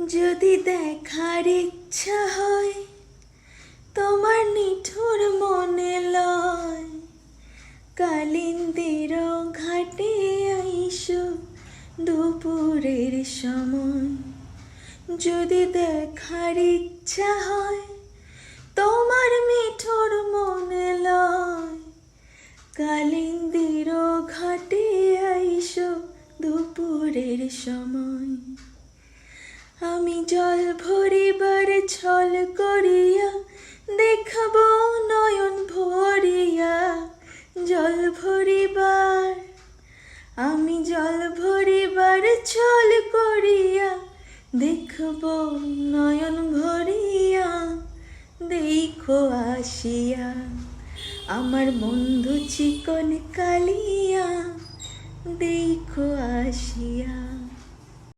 যদি দেখার ইচ্ছা হয় তোমার নিঠুর মনে লয়, কালিন্দির ঘাটে আইসো দুপুরের সময়। যদি দেখার ইচ্ছা হয় তোমার মিঠুর মনে লয়, কালিন্দির ঘাটে আইসো দুপুরের সময়। আমি জল ভরিবার ছল করিয়া দেখব নয়ন ভরিয়া, জল ভরিবার আমি জল ভরিবার ছল করিয়া দেখব নয়ন ভরিয়া। দেখো আসিয়া আমার বন্ধু চিকন কালিয়া, দেখো আসিয়া।